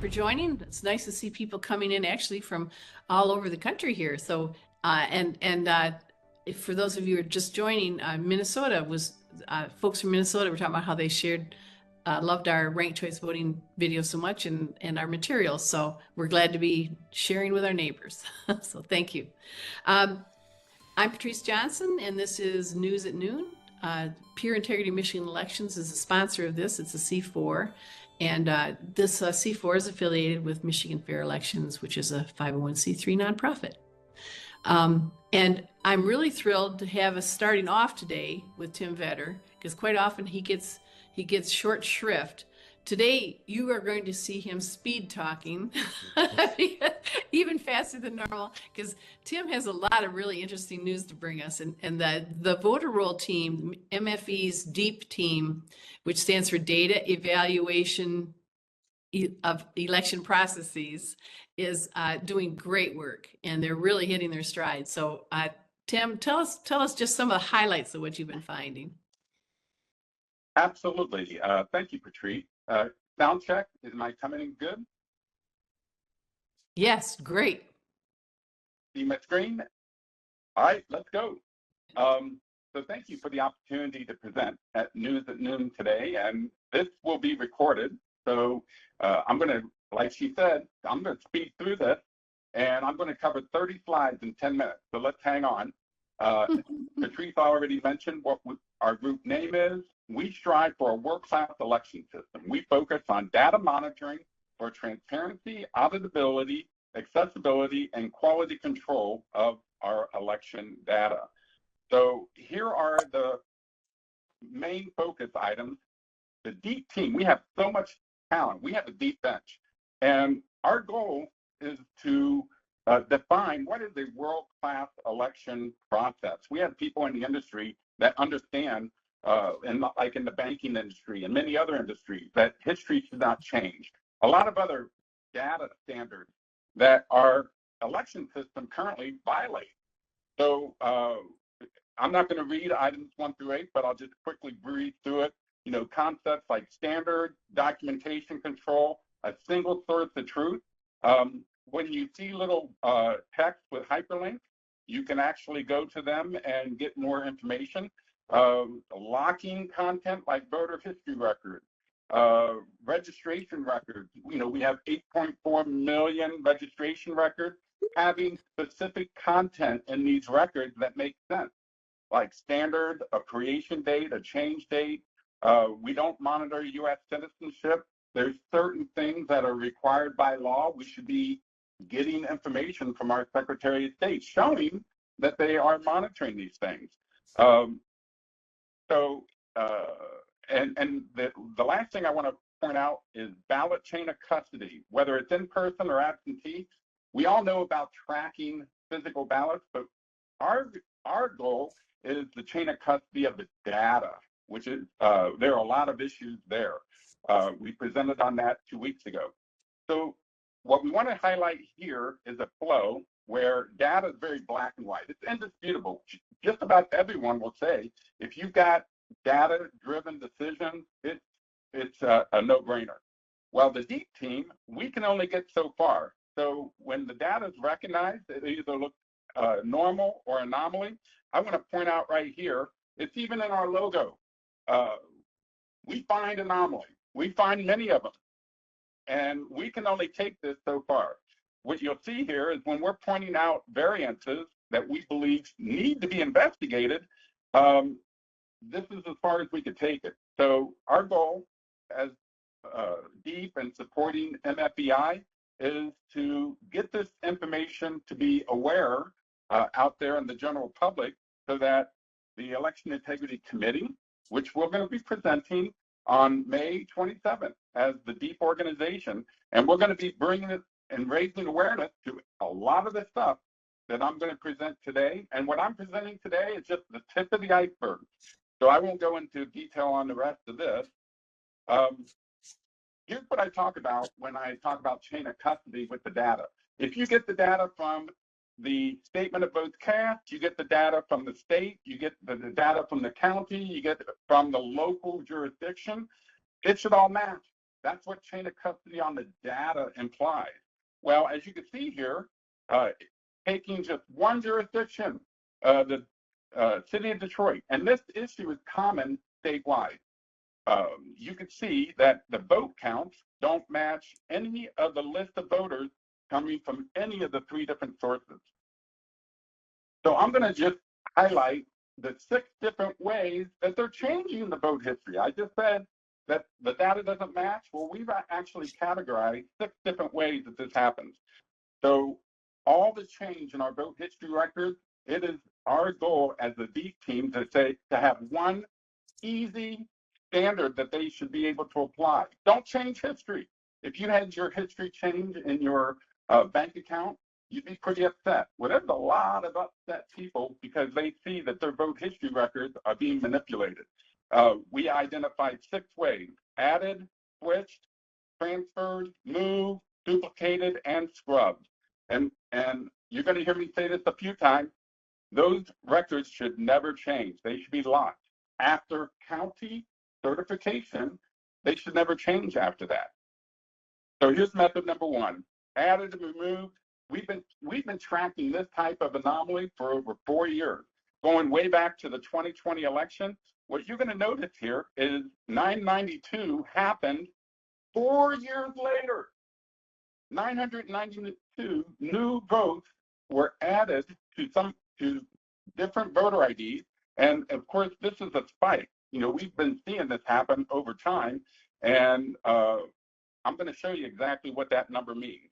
for joining. It's nice to see people coming in actually from all over the country here. So, for those of you who are just joining, Minnesota was folks from Minnesota were talking about how they loved our ranked choice voting video so much and our materials. So we're glad to be sharing with our neighbors. So thank you. I'm Patrice Johnson, and this is News at Noon. Pure Integrity Michigan Elections is a sponsor of this. It's a C4. And this C4 is affiliated with Michigan Fair Elections, which is a 501c3 nonprofit. And I'm really thrilled to have us starting off today with Tim Vetter, because quite often he gets short shrift. Today, you are going to see him speed talking, even faster than normal, because Tim has a lot of really interesting news to bring us. And the voter roll team, MFE's DEEP team, which stands for Data Evaluation of Election Processes, is doing great work, and they're really hitting their stride. So, Tim, tell us just some of the highlights of what you've been finding. Absolutely. Thank you, Patrice. Sound check. Am I coming in good? Yes, great. See my screen? All right, let's go. So thank you for the opportunity to present at News at Noon today, and this will be recorded. So I'm going to, like she said, I'm going to speed through this, and I'm going to cover 30 slides in 10 minutes. So let's hang on. Patrice already mentioned what our group name is. We strive for a world-class election system. We focus on data monitoring for transparency, auditability, accessibility, and quality control of our election data. So here are the main focus items. The deep team, we have so much talent. We have a deep bench. And our goal is to define what is a world-class election process. We have people in the industry that understand, like in the banking industry and many other industries, that history should not change. A lot of other data standards that our election system currently violates. So I'm not going to read items 1 through 8, but I'll just quickly breeze through it. You know, concepts like standard, documentation control, a single source of truth. When you see little text with hyperlinks, you can actually go to them and get more information. Locking content like voter history records, registration records. You know, we have 8.4 million registration records, having specific content in these records that make sense, like standard, a creation date, a change date. We don't monitor U.S. citizenship. There's certain things that are required by law. We should be getting information from our Secretary of State showing that they are monitoring these things. The last thing I want to point out is ballot chain of custody, whether it's in person or absentee. We all know about tracking physical ballots, but our goal is the chain of custody of the data, which is, there are a lot of issues there. We presented on that 2 weeks ago. So what we want to highlight here is a flow where data is very black and white. It's indisputable. Just about everyone will say, if you've got data-driven decisions, it's a no-brainer. Well, the deep team, we can only get so far. So when the data is recognized, it either looks normal or anomaly. I want to point out right here, it's even in our logo. We find anomalies. We find many of them. And we can only take this so far. What you'll see here is when we're pointing out variances that we believe need to be investigated, this is as far as we could take it. So our goal as DEEP and supporting MFEI is to get this information to be aware out there in the general public, so that the Election Integrity Committee, which we're going to be presenting on May 27th as the DEEP organization, and we're going to be bringing it and raising awareness to a lot of the stuff that I'm going to present today. And what I'm presenting today is just the tip of the iceberg. So I won't go into detail on the rest of this. Here's what I talk about when I talk about chain of custody with the data. If you get the data from the statement of votes cast, you get the data from the state, you get the data from the county, you get it from the local jurisdiction, it should all match. That's what chain of custody on the data implies. Well, as you can see here, taking just one jurisdiction, the city of Detroit, and this issue is common statewide. You can see that the vote counts don't match any of the list of voters coming from any of the 3 different sources. So I'm going to just highlight the 6 different ways that they're changing the vote history. I just said that the data doesn't match. Well, we've actually categorized 6 different ways that this happens. So all the change in our vote history records, it is our goal as the deep team to have one easy standard that they should be able to apply. Don't change history. If you had your history change in your bank account, you'd be pretty upset. Well, there's a lot of upset people because they see that their vote history records are being manipulated. We identified 6 ways: added, switched, transferred, moved, duplicated, and scrubbed. And you're going to hear me say this a few times. Those records should never change. They should be locked. After county certification, they should never change after that. So here's method number 1: added and removed. We've been tracking this type of anomaly for over 4 years, going way back to the 2020 election. What you're going to notice here is 992 happened 4 years later. 992 new votes were added to different voter IDs, and of course this is a spike. You know, we've been seeing this happen over time, and I'm going to show you exactly what that number means.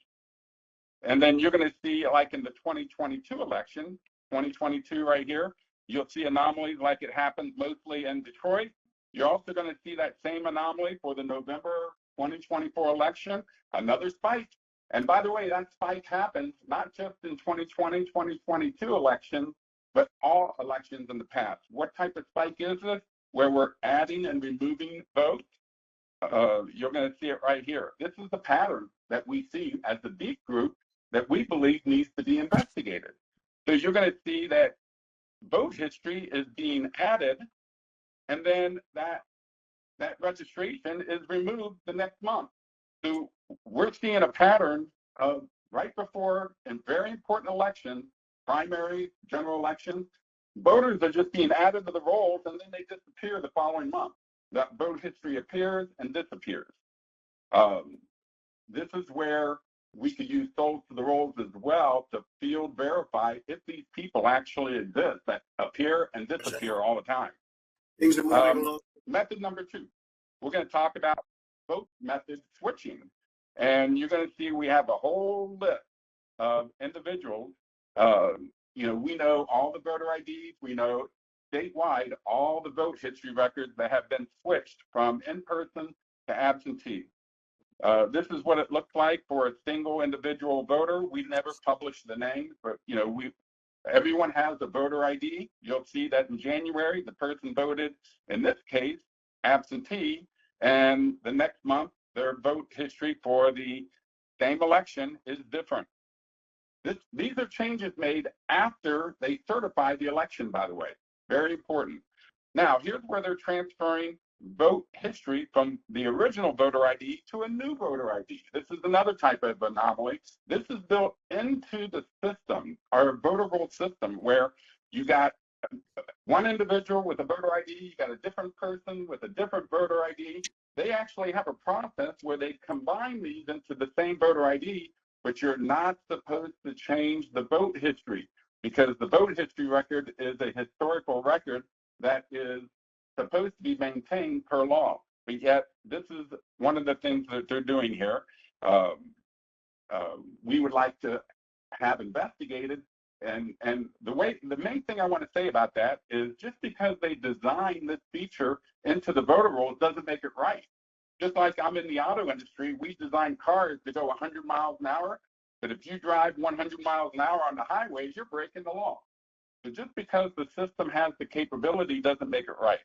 And then you're going to see, like in the 2022 election, 2022 right here, you'll see anomalies like it happens mostly in Detroit. You're also going to see that same anomaly for the November 2024 election, another spike. And by the way, that spike happens not just in 2020, 2022 elections, but all elections in the past. What type of spike is this? Where we're adding and removing votes? You're going to see it right here. This is the pattern that we see as the deep group that we believe needs to be investigated. So you're going to see that vote history is being added, and then that registration is removed the next month. So we're seeing a pattern of right before in very important elections, primary, general elections, voters are just being added to the rolls and then they disappear the following month. That vote history appears and disappears. This is where we could use souls to the rolls as well to field verify if these people actually exist that appear and disappear all the time. Things are moving along. Method number 2, we're going to talk about vote method switching. And you're going to see we have a whole list of individuals. You know, we know all the voter IDs. We know statewide all the vote history records that have been switched from in-person to absentee. This is what it looks like for a single individual voter. We never publish the names, but you know, everyone has a voter ID. You'll see that in January, the person voted, in this case, absentee, and the next month, their vote history for the same election is different. These are changes made after they certify the election, by the way. Very important. Now, here's where they're transferring vote history from the original voter ID to a new voter ID. This is another type of anomaly. This is built into the system, our voter roll system, where you got one individual with a voter ID, you got a different person with a different voter ID. They actually have a process where they combine these into the same voter ID, but you're not supposed to change the vote history because the vote history record is a historical record that is supposed to be maintained per law. But yet, this is one of the things that they're doing here. We would like to have investigated. And the main thing I want to say about that is just because they designed this feature into the voter rolls doesn't make it right. Just like I'm in the auto industry, we design cars to go 100 miles an hour, but if you drive 100 miles an hour on the highways, you're breaking the law. So just because the system has the capability doesn't make it right.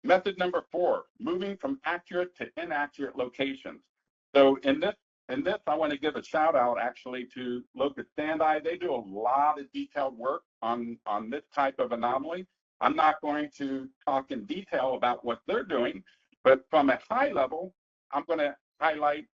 Method number 4, moving from accurate to inaccurate locations. So in this, I want to give a shout out actually to Logan. They do a lot of detailed work on this type of anomaly. I'm not going to talk in detail about what they're doing, but from a high level, I'm going to highlight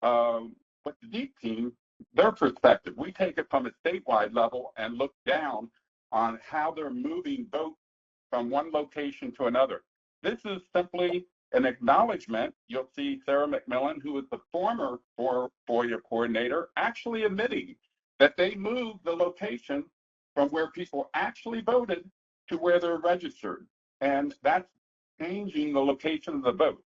what the deep team, their perspective. We take it from a statewide level and look down on how they're moving votes from one location to another. This is simply an acknowledgement. You'll see Sarah McMillan, who was the former FOIA coordinator, actually admitting that they moved the location from where people actually voted to where they're registered. And that's changing the location of the vote.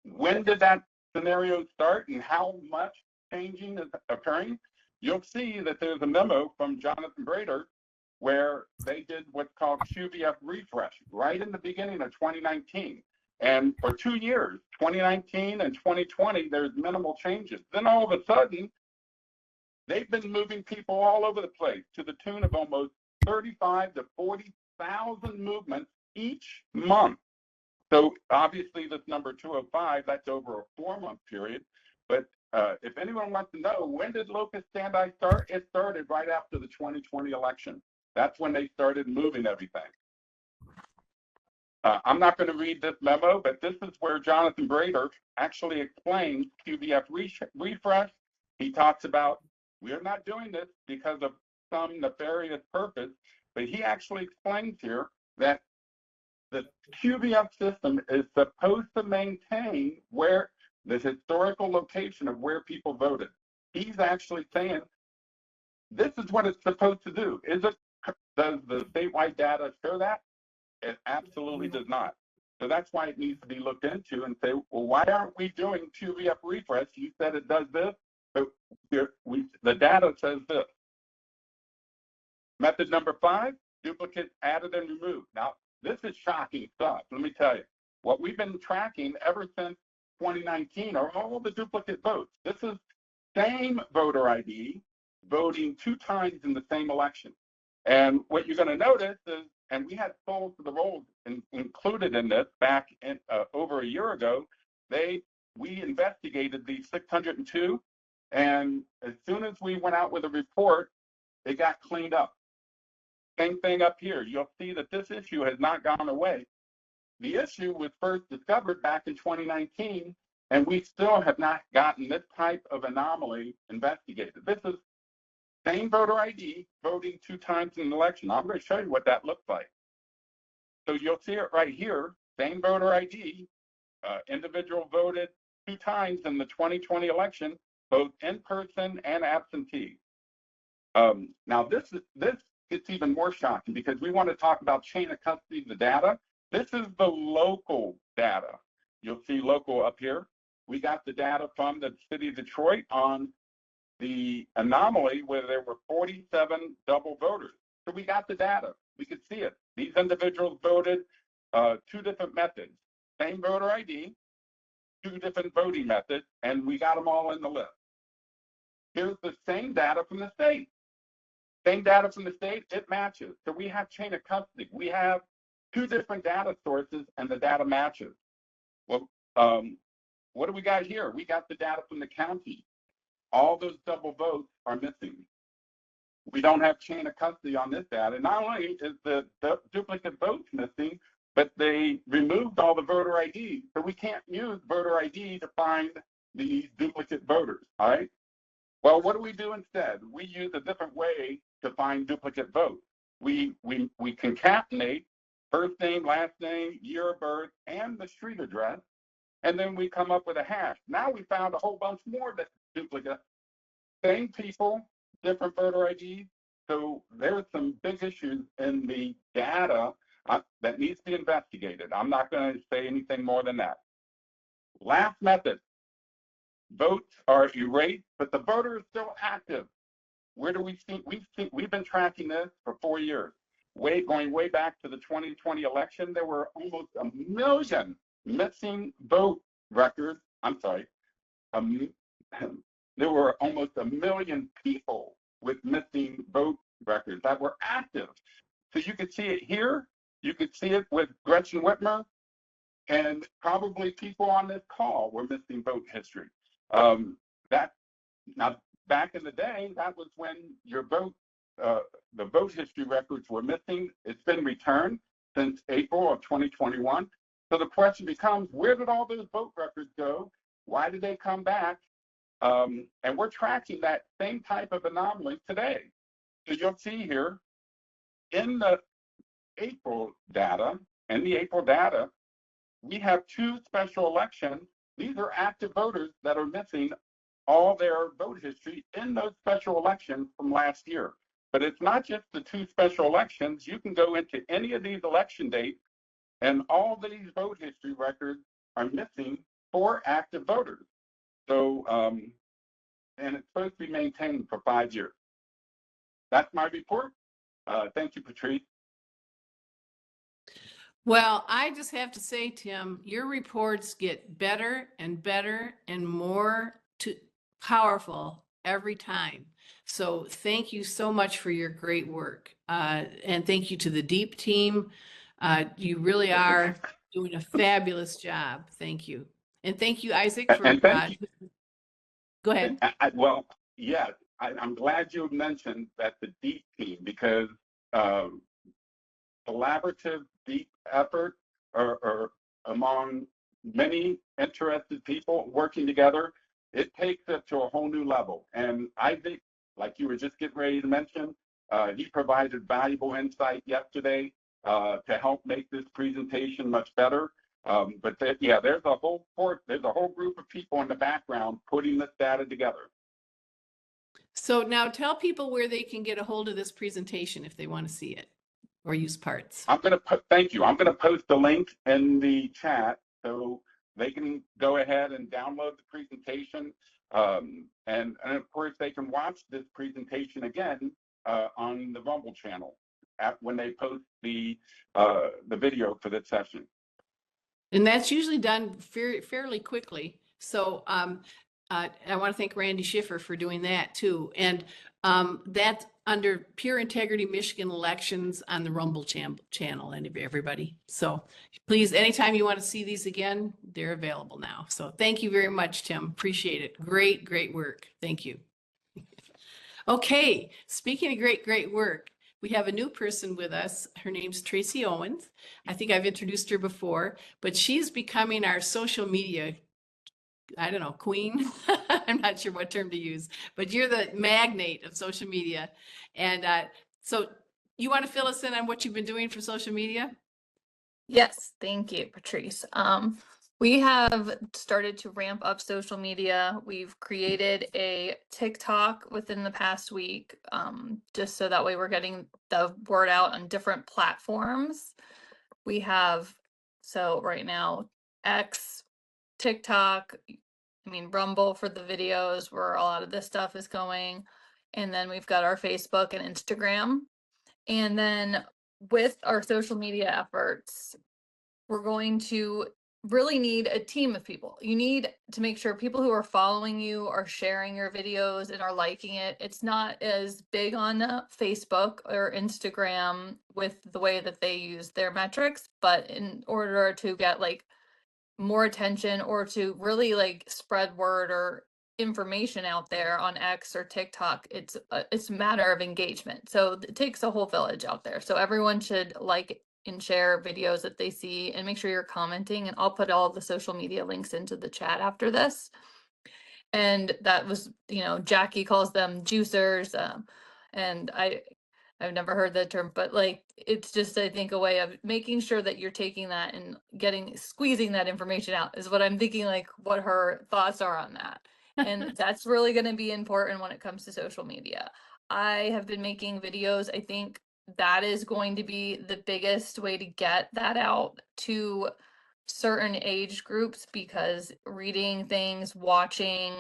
When did that scenario start and how much changing is occurring? You'll see that there's a memo from Jonathan Brader where they did what's called QVF refresh right in the beginning of 2019. And for 2 years, 2019 and 2020, there's minimal changes. Then all of a sudden, they've been moving people all over the place to the tune of almost 35 to 40,000 movements each month. So obviously this number 205, that's over a 4-month period. But if anyone wants to know, when did locust standi start? It started right after the 2020 election. That's when they started moving everything. I'm not going to read this memo, but this is where Jonathan Brader actually explains QVF refresh. He talks about, we're not doing this because of some nefarious purpose, but he actually explains here that the QVF system is supposed to maintain where the historical location of where people voted. He's actually saying this is what it's supposed to do. Does the statewide data show that? It absolutely does not. So that's why it needs to be looked into and say, well, why aren't we doing QVF refresh? You said it does this, but the data says this. Method number 5, duplicates added and removed. Now, this is shocking stuff. Let me tell you, what we've been tracking ever since 2019 are all the duplicate votes. This is same voter ID voting 2 times in the same election. And what you're going to notice is, and we had polls for the rolls included in this back in, over a year ago, we investigated these 602, and as soon as we went out with a report, it got cleaned up. Same thing up here. You'll see that this issue has not gone away. The issue was first discovered back in 2019, and we still have not gotten this type of anomaly investigated. This is same voter ID voting 2 times in an election. I'm going to show you what that looks like. So you'll see it right here, same voter ID, individual voted 2 times in the 2020 election, both in person and absentee. Now this gets even more shocking because we want to talk about chain of custody of the data. This is the local data. You'll see local up here. We got the data from the city of Detroit on the anomaly where there were 47 double voters. So we got the data. We could see it. These individuals voted 2 different methods. Same voter ID, 2 different voting methods, and we got them all in the list. Here's the same data from the state. Same data from the state, it matches. So we have chain of custody. We have 2 different data sources and the data matches. Well, what do we got here? We got the data from the county. All those double votes are missing. We don't have chain of custody on this data. Not only is the duplicate votes missing, but they removed all the voter ID. So we can't use voter ID to find these duplicate voters, all right? Well, what do we do instead? We use a different way to find duplicate votes. We concatenate first name, last name, year of birth, and the street address, and then we come up with a hash. Now we found a whole bunch more that duplicate. Same people, different voter IDs. So there's some big issues in the data that needs to be investigated. I'm not going to say anything more than that. Last method. Votes are erased, but the voter is still active. Where do we see? We've been tracking this for 4 years. Going way back to the 2020 election, there were almost 1 million missing vote records. I'm sorry. There were almost 1 million people with missing vote records that were active. So you could see it here. You could see it with Gretchen Whitmer, and probably people on this call were missing vote history. Now, back in the day, that was when your vote, the vote history records were missing. It's been returned since April of 2021. So the question becomes, where did all those vote records go? Why did they come back? And we're tracking that same type of anomaly today. So you'll see here in the April data, we have 2 special elections. These are active voters that are missing all their vote history in those special elections from last year. But it's not just the 2 special elections. You can go into any of these election dates, and all these vote history records are missing for active voters. So, and it's supposed to be maintained for 5 years. That's my report. Thank you, Patrice. Well, I just have to say, Tim, your reports get better and better and more powerful every time. So thank you so much for your great work. And thank you to the Deep team. You really are doing a fabulous job. Thank you. And thank you, Isaac, for And thank you. Go ahead. Well, yeah, I'm glad you mentioned that the Deep team, because collaborative, deep effort or among many interested people working together, it takes it to a whole new level. And I think, like you were just getting ready to mention, he provided valuable insight yesterday to help make this presentation much better. Yeah, there's a whole group of people in the background putting this data together. So now tell people where they can get a hold of this presentation if they want to see it or use parts. Thank you. I'm going to post the link in the chat so they can go ahead and download the presentation. And of course, they can watch this presentation again on the Rumble channel when they post the video for this session. And that's usually done fairly quickly. So I want to thank Randy Schiffer for doing that too. And that's under Pure Integrity Michigan Elections on the Rumble channel, and everybody. So please, anytime you want to see these again, they're available now. So thank you very much, Tim. Appreciate it. Great, great work. Thank you. Okay, speaking of great work, we have a new person with us. Her name's Tracy Owens. I think I've introduced her before, but she's becoming our social media, I don't know, queen. I'm not sure what term to use, but you're the magnate of social media. And so you want to fill us in on what you've been doing for social media? Yes, thank you, Patrice. We have started to ramp up social media. We've created a TikTok within the past week, just so that way we're getting the word out on different platforms. We have, so right now, X, TikTok, Rumble for the videos where a lot of this stuff is going. And then we've got our Facebook and Instagram. And then with our social media efforts, we're going to really need a team of people. You need to make sure people who are following you are sharing your videos and are liking it. It's not as big on Facebook or Instagram with the way that they use their metrics, but in order to get like more attention or to really like spread word or information out there on X or TikTok, it's a matter of engagement. So it takes a whole village out there. So everyone should like and share videos that they see, and make sure you're commenting, and I'll put all the social media links into the chat after this. And that was, Jacky calls them juicers, and I've never heard that term, but like, it's just, I think, a way of making sure that you're taking that and squeezing that information out is what I'm thinking, like what her thoughts are on that. And that's really going to be important when it comes to social media. I have been making videos. I think that is going to be the biggest way to get that out to certain age groups, because reading things, watching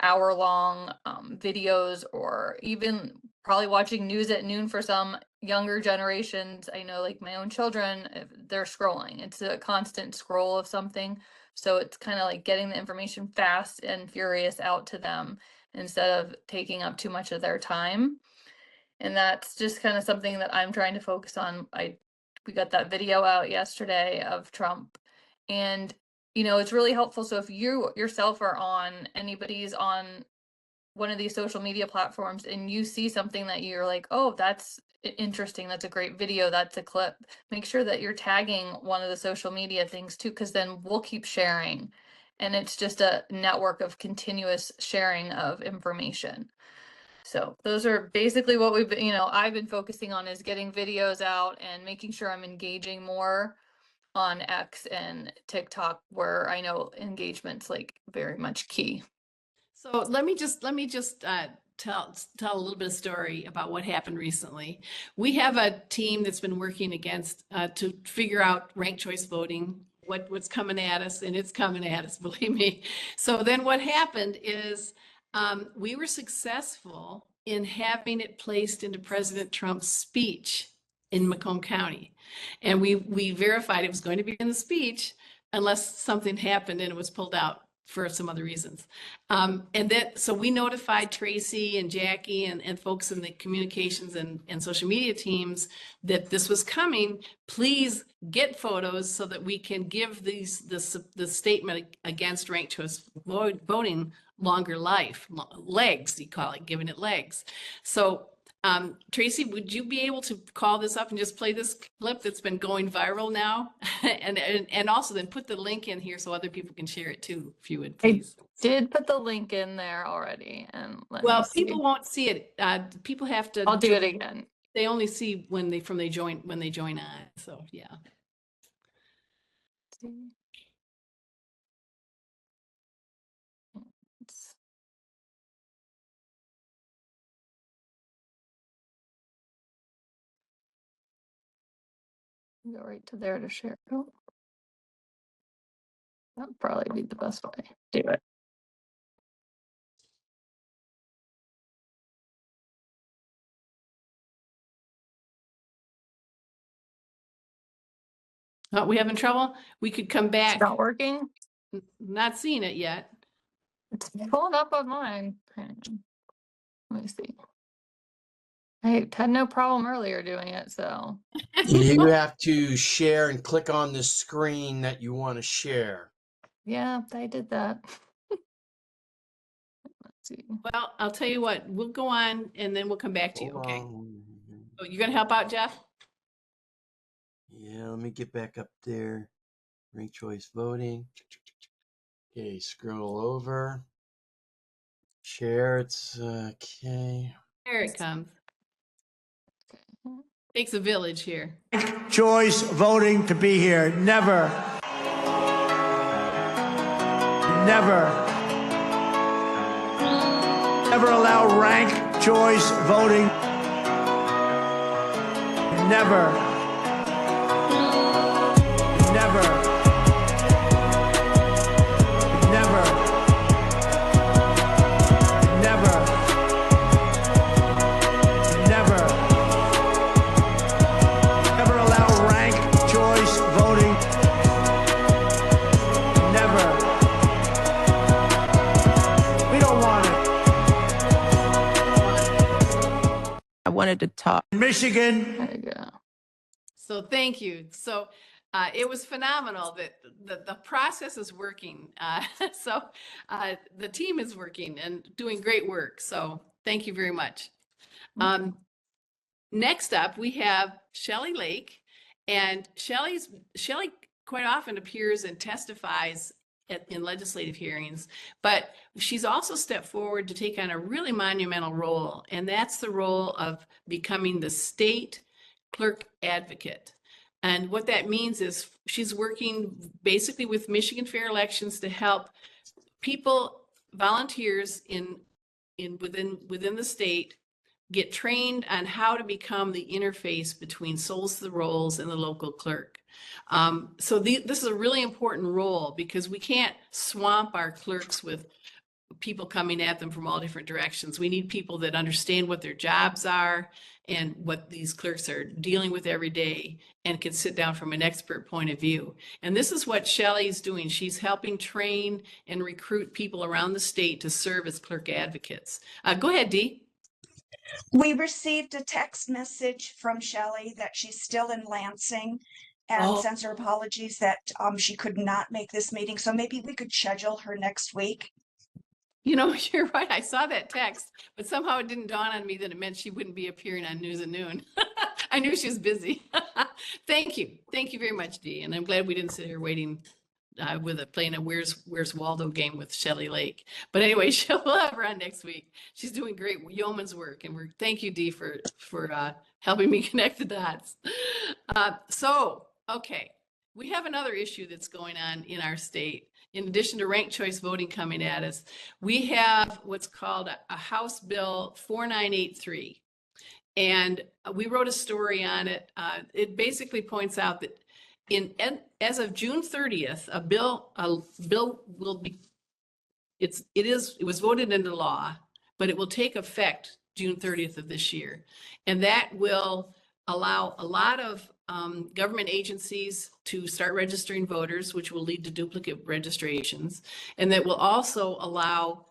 hour-long videos, or even probably watching news at noon for some younger generations. I know, like my own children, if they're scrolling. It's a constant scroll of something. So it's kind of like getting the information fast and furious out to them instead of taking up too much of their time. And that's just kind of something that I'm trying to focus on. We got that video out yesterday of Trump, and it's really helpful. So if you yourself are on anybody's on one of these social media platforms and you see something that you're like, oh, that's interesting, that's a great video, that's a clip, make sure that you're tagging one of the social media things too, because then we'll keep sharing. And it's just a network of continuous sharing of information. So those are basically what we've been, I've been focusing on, is getting videos out and making sure I'm engaging more on X and TikTok, where I know engagement's like very much key. So let me just tell a little bit of story about what happened recently. We have a team that's been working against to figure out ranked choice voting, what's coming at us, and it's coming at us, believe me. So then what happened is we were successful in having it placed into President Trump's speech in Macomb County, and we verified it was going to be in the speech unless something happened and it was pulled out for some other reasons. So we notified Tracy and Jacky and folks in the communications and social media teams that this was coming. Please get photos so that we can give the statement against ranked choice voting longer life, legs, you call it, giving it legs. So Tracy, would you be able to call this up and just play this clip that's been going viral now? and also then put the link in here so other people can share it too, if you would, please. I did put the link in there already, and People won't see it. People have to. I'll do it again. They only see when they join on. So yeah. Go right to there to share. Oh. That'd probably be the best way. Do it. Oh, we having trouble? We could come back. It's not working? Not seeing it yet. It's pulling up on mine. Let me see. I had no problem earlier doing it, so. You have to share and click on the screen that you want to share. Yeah, I did that. Let's see. Well, I'll tell you what, we'll go on and then we'll come back to you, Hold okay? on. Oh, you're gonna help out, Jeff? Yeah, let me get back up there. Ranked choice voting. Okay, scroll over. Share, it's okay. There it comes. Takes a village here. Choice voting to be here. Never. Never allow ranked choice voting. Never. allow ranked choice voting. Never. We don't want it. I wanted to talk. Michigan. There you go. So thank you. So it was phenomenal that the process is working. The team is working and doing great work. So thank you very much. Next up, we have Shelley Lake, and Shelley quite often appears and testifies in legislative hearings, but she's also stepped forward to take on a really monumental role, and that's the role of becoming the state clerk advocate. And what that means is she's working basically with Michigan Fair Elections to help people, volunteers within the state, get trained on how to become the interface between souls to the rolls and the local clerk. So this is a really important role because we can't swamp our clerks with people coming at them from all different directions. We need people that understand what their jobs are and what these clerks are dealing with every day and can sit down from an expert point of view. And this is what Shelley's doing. She's helping train and recruit people around the state to serve as clerk advocates. Go ahead, Dee. We received a text message from Shelley that she's still in Lansing and sends her apologies that she could not make this meeting. So maybe we could schedule her next week. You know, you're right. I saw that text, but somehow it didn't dawn on me that it meant she wouldn't be appearing on News at Noon. I knew she was busy. Thank you. Thank you very much, Dee. And I'm glad we didn't sit here waiting playing a Where's Waldo game with Shelley Lake. But anyway, we'll have her on next week. She's doing great yeoman's work, and thank you, Dee, for helping me connect the dots. Okay, we have another issue that's going on in our state. In addition to ranked choice voting coming at us, we have what's called a House Bill 4983. And we wrote a story on it. It basically points out that as of June 30th, a bill will be, it was voted into law, but it will take effect June 30th of this year. And that will allow a lot of government agencies to start registering voters, which will lead to duplicate registrations. And that will also allow,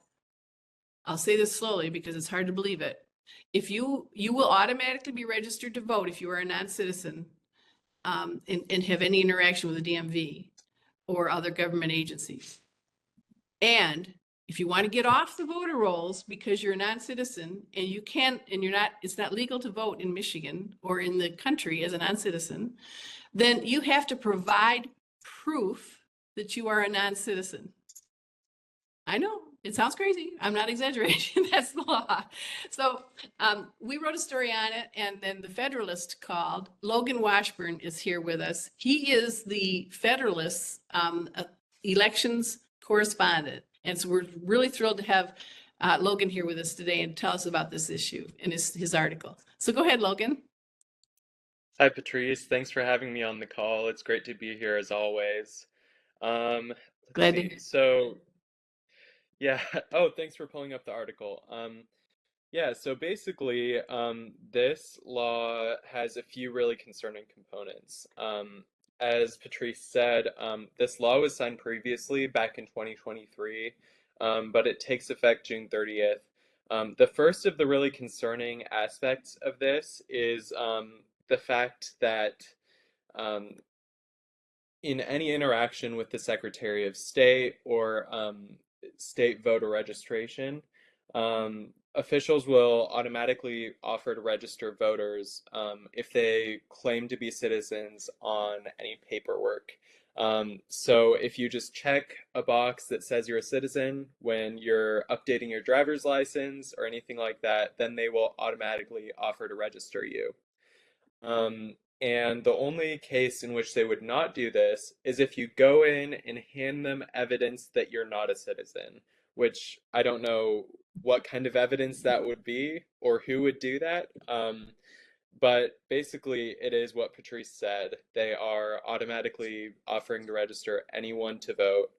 I'll say this slowly because it's hard to believe it, if you will automatically be registered to vote if you are a non-citizen and have any interaction with the DMV or other government agencies. And if you want to get off the voter rolls because you're a non-citizen and you can't, and it's not legal to vote in Michigan or in the country as a non-citizen, then you have to provide proof that you are a non-citizen. I know, it sounds crazy. I'm not exaggerating. That's the law. So we wrote a story on it, and then the Federalist called. Logan Washburn is here with us. He is the Federalist elections correspondent. And so we're really thrilled to have Logan here with us today and tell us about this issue and his article. So go ahead, Logan. Hi, Patrice. Thanks for having me on the call. It's great to be here as always. Glad to hear. So, yeah. Oh, thanks for pulling up the article. Yeah, so basically, this law has a few really concerning components. As Patrice said, this law was signed previously back in 2023, but it takes effect June 30th. The first of the really concerning aspects of this is the fact that in any interaction with the Secretary of State or state voter registration, officials will automatically offer to register voters if they claim to be citizens on any paperwork. So if you just check a box that says you're a citizen when you're updating your driver's license or anything like that, then they will automatically offer to register you. And the only case in which they would not do this is if you go in and hand them evidence that you're not a citizen, which I don't know what kind of evidence that would be or who would do that. But basically, it is what Patrice said. They are automatically offering to register anyone to vote.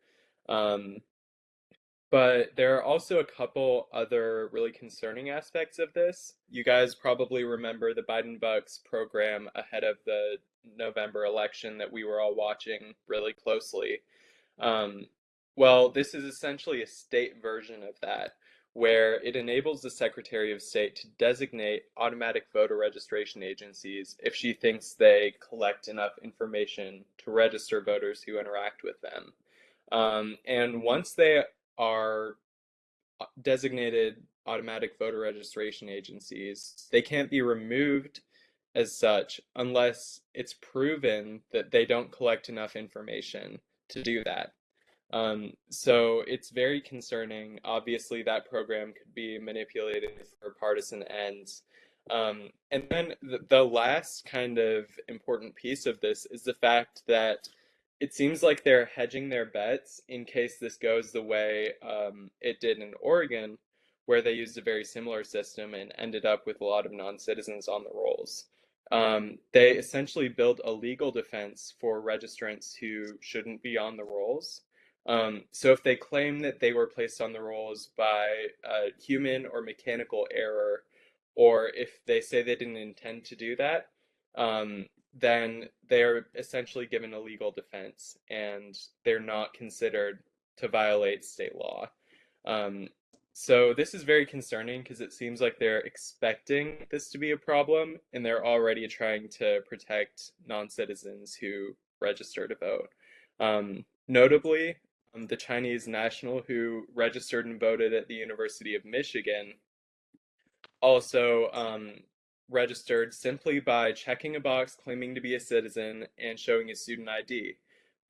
But there are also a couple other really concerning aspects of this. You guys probably remember the Biden-Bucks program ahead of the November election that we were all watching really closely. Well, this is essentially a state version of that, where it enables the Secretary of State to designate automatic voter registration agencies if she thinks they collect enough information to register voters who interact with them. And once they are designated automatic voter registration agencies, they can't be removed as such unless it's proven that they don't collect enough information to do that. So it's very concerning. Obviously, that program could be manipulated for partisan ends. And then the last kind of important piece of this is the fact that it seems like they're hedging their bets in case this goes the way it did in Oregon, where they used a very similar system and ended up with a lot of non-citizens on the rolls. They essentially built a legal defense for registrants who shouldn't be on the rolls. So if they claim that they were placed on the rolls by a human or mechanical error, or if they say they didn't intend to do that, then they're essentially given a legal defense and they're not considered to violate state law. So this is very concerning because it seems like they're expecting this to be a problem and they're already trying to protect non-citizens who register to vote. Notably, the Chinese national who registered and voted at the University of Michigan, also registered simply by checking a box claiming to be a citizen and showing a student ID,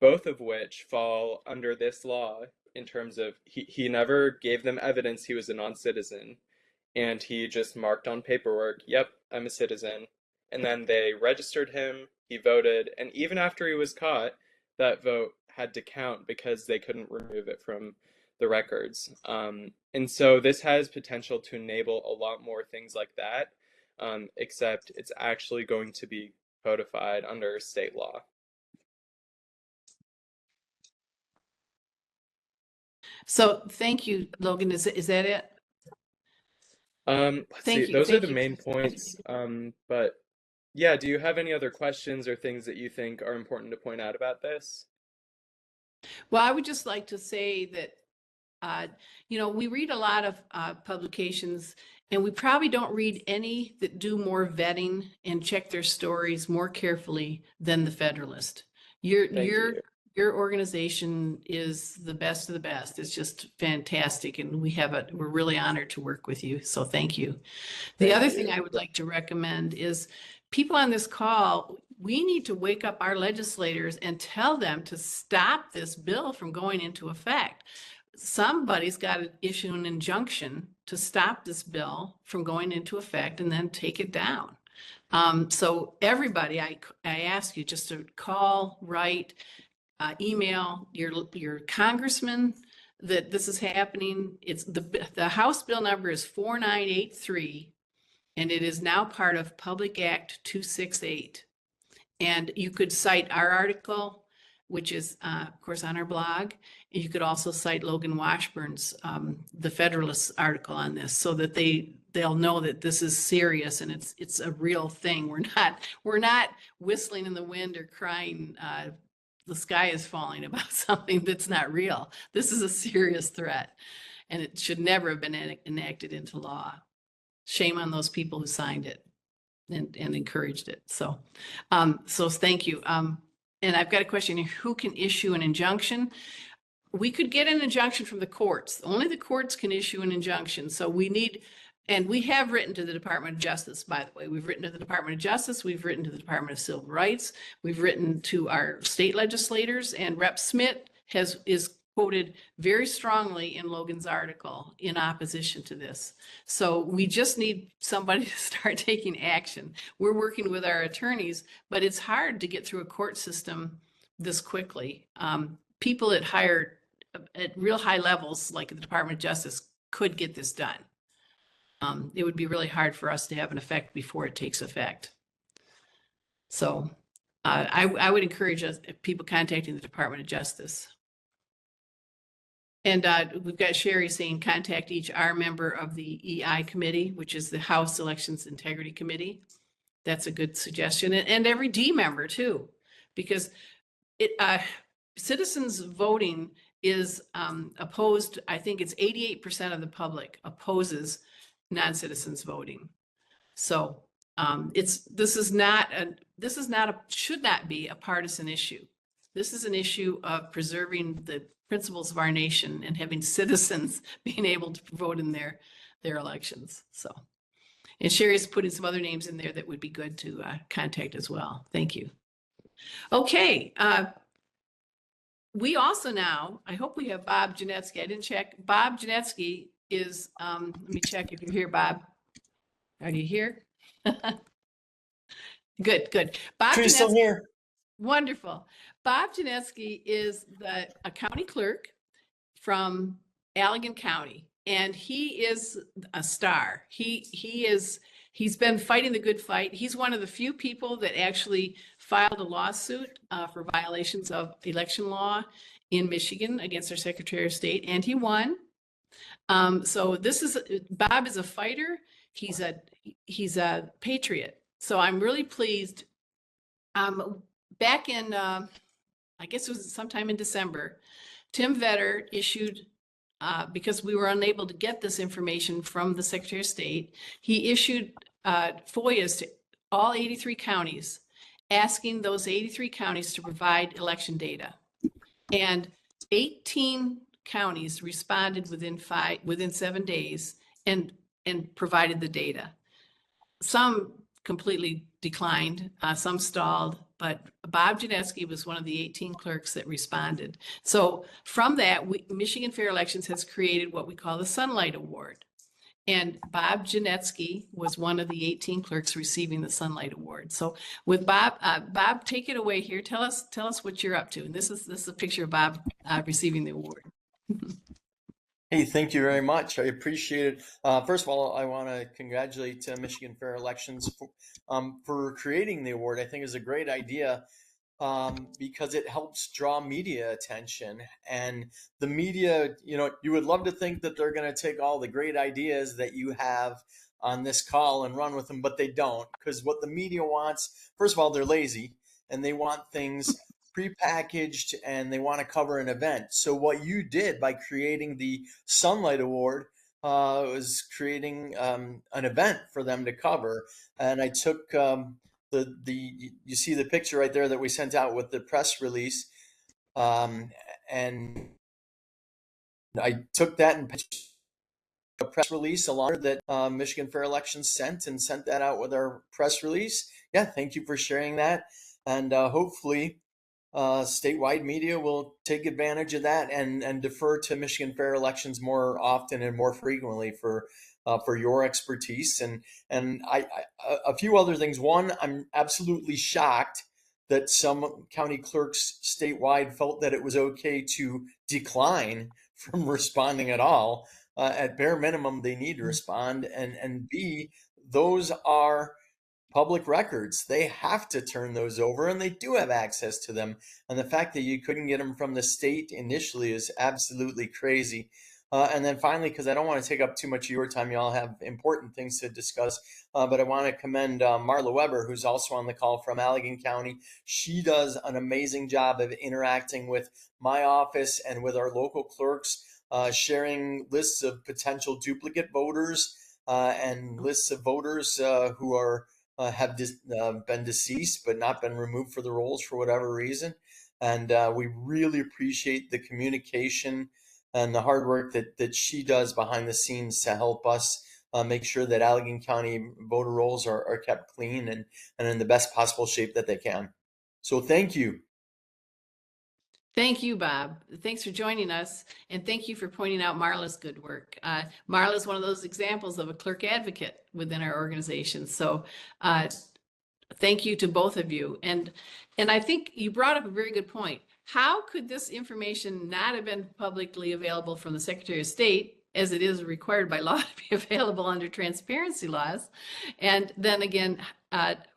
both of which fall under this law in terms of he never gave them evidence he was a non-citizen, and he just marked on paperwork, yep, I'm a citizen. And then they registered him, he voted, and even after he was caught, that vote had to count because they couldn't remove it from the records. And so this has potential to enable a lot more things like that, except it's actually going to be codified under state law. So thank you, Logan. Is that it? Let's Thank see, you. those are Thank the you. main points. But yeah, do you have any other questions or things that you think are important to point out about this? Well, I would just like to say that, you know, we read a lot of publications, and we probably don't read any that do more vetting and check their stories more carefully than the Federalist. Thank you. Your organization is the best of the best. It's just fantastic, and we're really honored to work with you. So thank you. The Thank other you. thing I would like to recommend is people on this call, we need to wake up our legislators and tell them to stop this bill from going into effect. Somebody's got to issue an injunction to stop this bill from going into effect and then take it down. So everybody, I ask you just to call, write, email your congressman that this is happening. It's the House bill number is 4983, and it is now part of Public Act 268. And you could cite our article, which is, of course, on our blog. And you could also cite Logan Washburn's, the Federalist article on this, so that they'll know that this is serious and it's a real thing. We're not whistling in the wind or crying, the sky is falling about something that's not real. This is a serious threat, and it should never have been enacted into law. Shame on those people who signed it and encouraged it. So thank you. And I've got a question here. Who can issue an injunction? We could get an injunction from the courts. Only the courts can issue an injunction. So and we have written to the Department of Justice, by the way. We've written to the Department of Justice. We've written to the Department of Civil Rights. We've written to our state legislators, and Rep. Smith is quoted very strongly in Logan's article in opposition to this. So we just need somebody to start taking action. We're working with our attorneys, but it's hard to get through a court system this quickly. People at real high levels, like the Department of Justice, could get this done. It would be really hard for us to have an effect before it takes effect. So I would encourage people contacting the Department of Justice. And we've got Sherry saying contact each R member of the EI committee, which is the House Elections Integrity Committee. That's a good suggestion. And every D member too, because citizens voting is opposed. I think it's 88% of the public opposes non-citizens voting. So should not be a partisan issue. This is an issue of preserving the principles of our nation and having citizens being able to vote in their elections. So, and Sherry's putting some other names in there that would be good to contact as well. Thank you. Okay. We also now, I hope we have Bob Genetski. I didn't check. Bob Genetski is, let me check if you're here, Bob. Are you here? Good. Bob Patrice, I'm here. Wonderful. Bob Genetski is a county clerk from Allegan County, and he is a star. He's been fighting the good fight. He's one of the few people that actually filed a lawsuit for violations of election law in Michigan against our Secretary of State, and he won. So Bob is a fighter. He's a patriot. So I'm really pleased. Back in, I guess it was sometime in December, Tim Vetter issued, because we were unable to get this information from the Secretary of State, he issued FOIAs to all 83 counties, asking those 83 counties to provide election data. And 18 counties responded within 7 days and provided the data. Some completely declined, some stalled, but Bob Genetski was one of the 18 clerks that responded. So from that, Michigan Fair Elections has created what we call the Sunlight Award. And Bob Genetski was one of the 18 clerks receiving the Sunlight Award. So with Bob, Bob, take it away here. Tell us what you're up to. And this is a picture of Bob receiving the award. Hey, thank you very much. I appreciate it. First of all, I want to congratulate Michigan Fair Elections for creating the award. I think is a great idea because it helps draw media attention. And the media, you would love to think that they're going to take all the great ideas that you have on this call and run with them, but they don't. Because what the media wants, first of all, they're lazy and they want things prepackaged and they want to cover an event. So what you did by creating the Sunlight Award was creating an event for them to cover. And I took you see the picture right there that we sent out with the press release, and I took that and pitched a press release along that Michigan Fair Elections sent that out with our press release. Yeah, thank you for sharing that, and hopefully statewide media will take advantage of that and defer to Michigan Fair Elections more often and more frequently for your expertise. And I a few other things. One, I'm absolutely shocked that some county clerks statewide felt that it was okay to decline from responding at all. At bare minimum, they need to respond. And B, those are public records. They have to turn those over, and they do have access to them. And the fact that you couldn't get them from the state initially is absolutely crazy. And then finally, because I don't want to take up too much of your time, you all have important things to discuss, but I want to commend Marla Weber, who's also on the call from Allegan County. She does an amazing job of interacting with my office and with our local clerks, sharing lists of potential duplicate voters and lists of voters who have been deceased but not been removed for the rolls for whatever reason. And we really appreciate the communication and the hard work that she does behind the scenes to help us make sure that Allegan County voter rolls are kept clean and in the best possible shape that they can. So thank you. Thank you, Bob. Thanks for joining us. And thank you for pointing out Marla's good work. Marla is one of those examples of a clerk advocate within our organization. So thank you to both of you. And I think you brought up a very good point. How could this information not have been publicly available from the Secretary of State, as it is required by law to be available under transparency laws? And then again,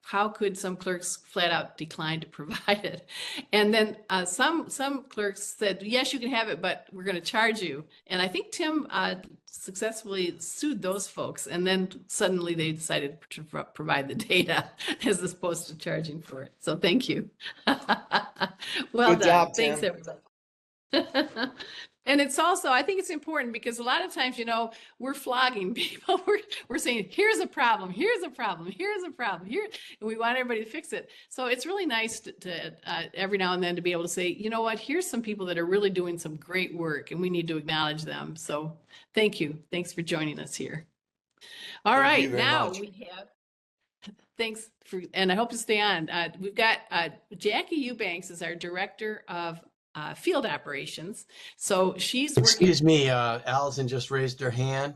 how could some clerks flat out decline to provide it? And then some clerks said, yes, you can have it, but we're going to charge you. And I think Tim successfully sued those folks. And then suddenly they decided to provide the data as opposed to charging for it. So thank you. Well Good done. job, Thanks, Tim. everybody. And it's also, I think it's important because a lot of times, we're flogging people. We're saying, here's a problem, here's a problem, here's a problem, here, and we want everybody to fix it. So it's really nice to every now and then to be able to say, you know what, here's some people that are really doing some great work and we need to acknowledge them. So thank you. Thanks for joining us here. All Thank right, you very now much. we have, thanks for, and I hope to stay on. We've got Jacky Eubanks is our director of field operations. So she's working. Excuse me, Allison just raised her hand.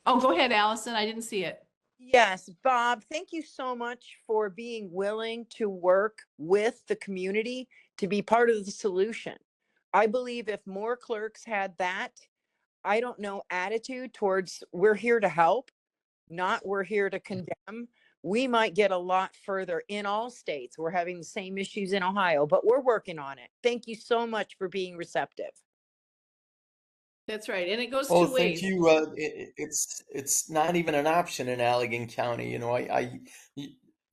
Oh, go ahead, Allison. I didn't see it. Yes, Bob, thank you so much for being willing to work with the community to be part of the solution. I believe if more clerks had that, I don't know, attitude towards we're here to help, not we're here to condemn, we might get a lot further in all states. We're having the same issues in Ohio, but we're working on it. Thank you so much for being receptive. That's right. And it goes Oh, two thank ways. you. It's not even an option in Allegan County.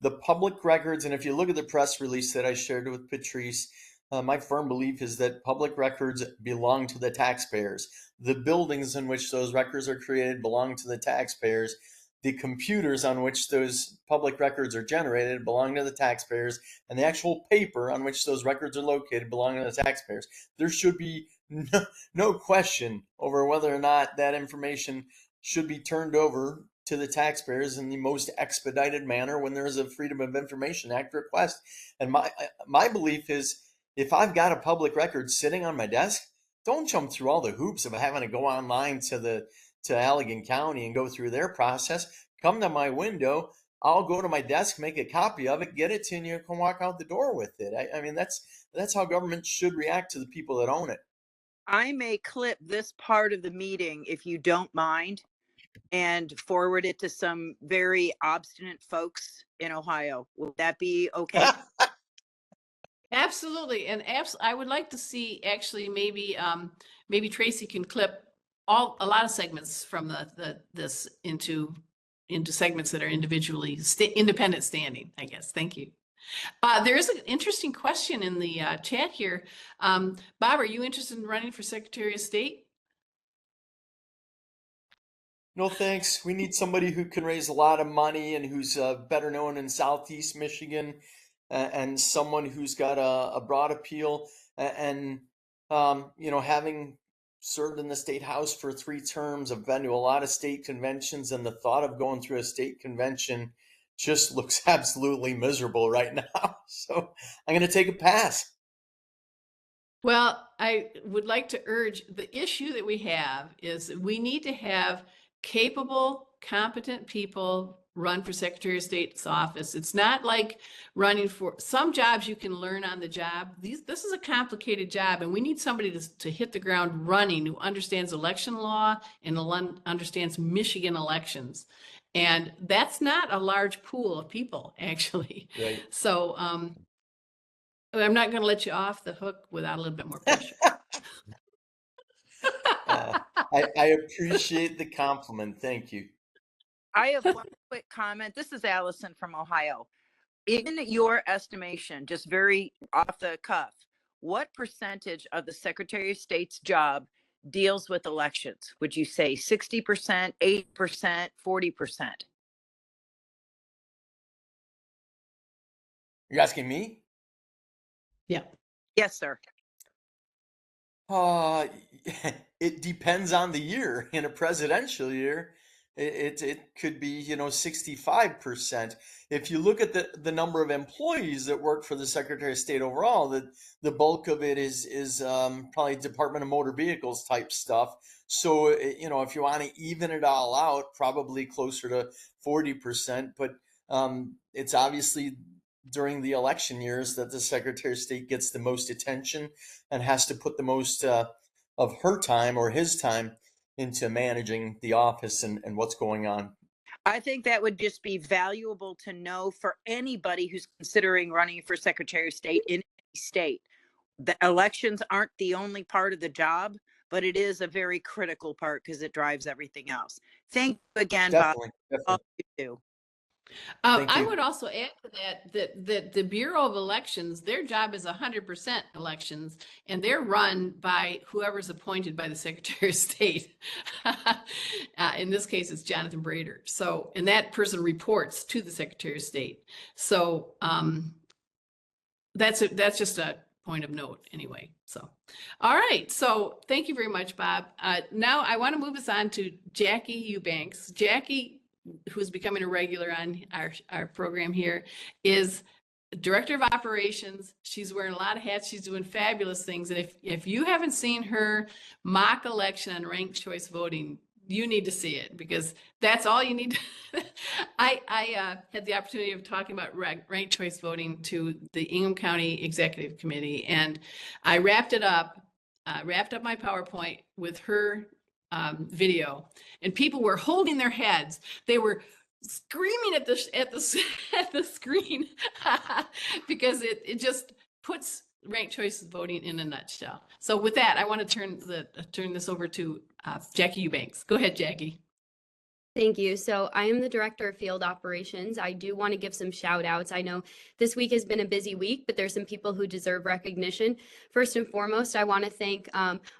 The public records, and if you look at the press release that I shared with Patrice, my firm belief is that public records belong to the taxpayers. The buildings in which those records are created belong to the taxpayers. the computers on which those public records are generated belong to the taxpayers, and the actual paper on which those records are located belong to the taxpayers. There should be no question over whether or not that information should be turned over to the taxpayers in the most expedited manner when there is a Freedom of Information Act request. And my belief is, if I've got a public record sitting on my desk, don't jump through all the hoops of having to go online to Allegan County and go through their process. Come to my window. I'll go to my desk, make a copy of it, get it to you, and you can walk out the door with it. I mean, that's how government should react to the people that own it. I may clip this part of the meeting, if you don't mind, and forward it to some very obstinate folks in Ohio. Would that be okay? Absolutely. And I would like to see, actually, maybe Tracy can clip a lot of segments from this into segments that are individually independent standing, I guess. Thank you. There is an interesting question in the chat here. Bob, are you interested in running for Secretary of State? No, thanks. We need somebody who can raise a lot of money and who's better known in Southeast Michigan, and someone who's got a broad appeal. And having served in the state house for 3 terms, I've been to a lot of state conventions, and the thought of going through a state convention just looks absolutely miserable right now. So I'm going to take a pass. Well, I would like to urge, the issue that we have is we need to have capable, competent people run for Secretary of State's office. It's not like running for some jobs you can learn on the job. This is a complicated job, and we need somebody to hit the ground running, who understands election law and understands Michigan elections. And that's not a large pool of people, actually. Right. So I'm not going to let you off the hook without a little bit more pressure. I appreciate the compliment. Thank you. I have one quick comment. This is Allison from Ohio. In your estimation, just very off the cuff, what percentage of the Secretary of State's job deals with elections? Would you say 60%, 8%, 40%? You're asking me? Yeah. Yes, sir. It depends on the year. In a presidential year, it could be 65%. If you look at the number of employees that work for the Secretary of State overall, the bulk of it is probably Department of Motor Vehicles type stuff. So if you want to even it all out, probably closer to 40%. But it's obviously during the election years that the Secretary of State gets the most attention and has to put the most of her time or his time into managing the office and what's going on. I think that would just be valuable to know for anybody who's considering running for Secretary of State in any state. The elections aren't the only part of the job, but it is a very critical part because it drives everything else. Thank you again, Definitely, Bob. definitely. All you do. Thank I you. would also add to that the Bureau of Elections, their job is 100% elections, and they're run by whoever's appointed by the Secretary of State. In this case, it's Jonathan Brader. So, and that person reports to the Secretary of State. So that's just a point of note anyway. So, all right. So thank you very much, Bob. Now I want to move us on to Jacky Eubanks. Jacky, who's becoming a regular on our program here, is Director of Operations. She's wearing a lot of hats. She's doing fabulous things. And if you haven't seen her mock election on ranked choice voting, you need to see it, because that's all you need. I had the opportunity of talking about ranked choice voting to the Ingham County Executive Committee, and I wrapped up my PowerPoint with her video, and people were holding their heads. They were screaming at the screen because it just puts ranked choice voting in a nutshell. So with that, I want to turn this over to Jacky Eubanks. Go ahead, Jacky. Thank you. So I am the director of field operations. I do want to give some shout outs. I know this week has been a busy week, but there's some people who deserve recognition. First and foremost, I want to thank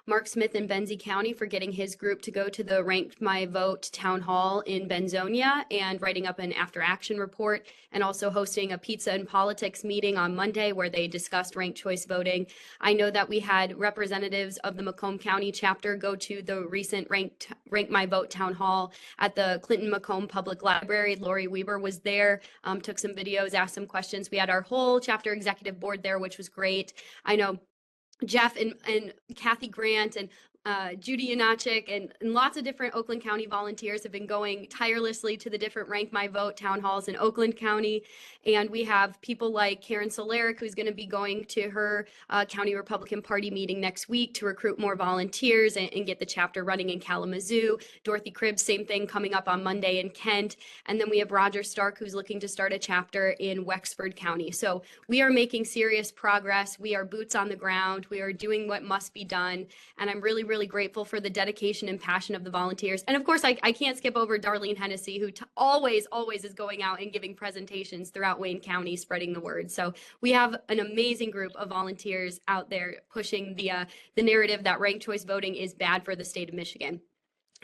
Mark Smith in Benzie County for getting his group to go to the Ranked My Vote town hall in Benzonia and writing up an after action report, and also hosting a pizza and politics meeting on Monday where they discussed ranked choice voting. I know that we had representatives of the Macomb County chapter go to the recent Rank My Vote town hall at the Clinton Macomb Public Library. Lori Weber was there, took some videos, asked some questions. We had our whole chapter executive board there, which was great. I know Jeff and Kathy Grant and Judy Yanachik and lots of different Oakland County volunteers have been going tirelessly to the different Rank My Vote town halls in Oakland County. And we have people like Karen Soleric, who's going to be going to her County Republican Party meeting next week to recruit more volunteers and get the chapter running in Kalamazoo. Dorothy Cribbs, same thing, coming up on Monday in Kent. And then we have Roger Stark, who's looking to start a chapter in Wexford County. So we are making serious progress. We are boots on the ground. We are doing what must be done. And I'm really, really grateful for the dedication and passion of the volunteers. And of course, I can't skip over Darlene Hennessy, who always is going out and giving presentations throughout Wayne County, spreading the word. So we have an amazing group of volunteers out there pushing the narrative that ranked choice voting is bad for the state of Michigan.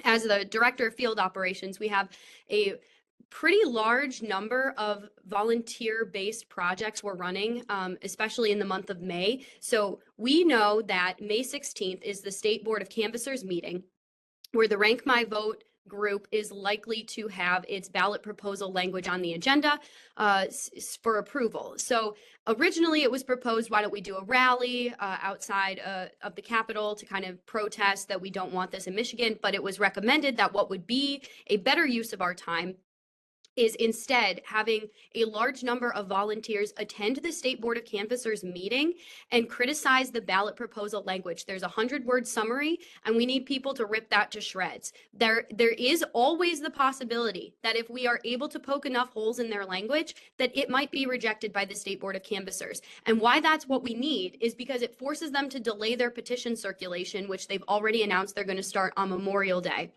As the director of field operations, we have a pretty large number of volunteer-based projects we're running, especially in the month of May. So we know that May 16th is the State Board of Canvassers meeting, where the Rank My Vote group is likely to have its ballot proposal language on the agenda for approval. So originally it was proposed, why don't we do a rally outside of the Capitol to kind of protest that we don't want this in Michigan, but it was recommended that what would be a better use of our time is instead having a large number of volunteers attend the State Board of Canvassers meeting and criticize the ballot proposal language. There's a 100-word summary, and we need people to rip that to shreds. There is always the possibility that if we are able to poke enough holes in their language, that it might be rejected by the State Board of Canvassers. And why that's what we need is because it forces them to delay their petition circulation, which they've already announced they're going to start on Memorial Day.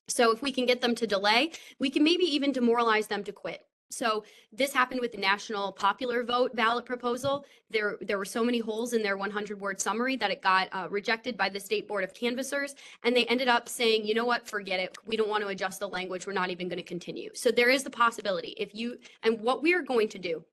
So if we can get them to delay, we can maybe even demoralize them to quit. So this happened with the national popular vote ballot proposal. There were so many holes in their 100-word summary that it got rejected by the State Board of Canvassers. And they ended up saying, you know what, forget it. We don't want to adjust the language. We're not even going to continue. So there is the possibility and what we are going to do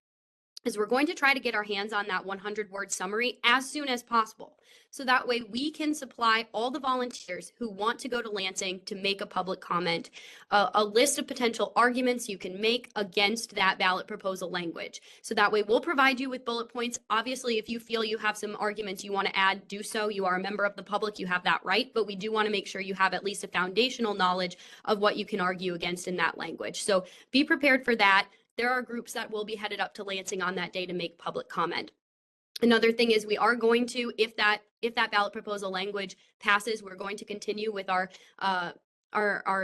is we're going to try to get our hands on that 100-word summary as soon as possible. So that way we can supply all the volunteers who want to go to Lansing to make a public comment, a list of potential arguments you can make against that ballot proposal language. So that way we'll provide you with bullet points. Obviously, if you feel you have some arguments you want to add, do so. You are a member of the public, you have that right, but we do want to make sure you have at least a foundational knowledge of what you can argue against in that language. So be prepared for that. There are groups that will be headed up to Lansing on that day to make public comment. Another thing is we are going to, if that ballot proposal language passes, we're going to continue with our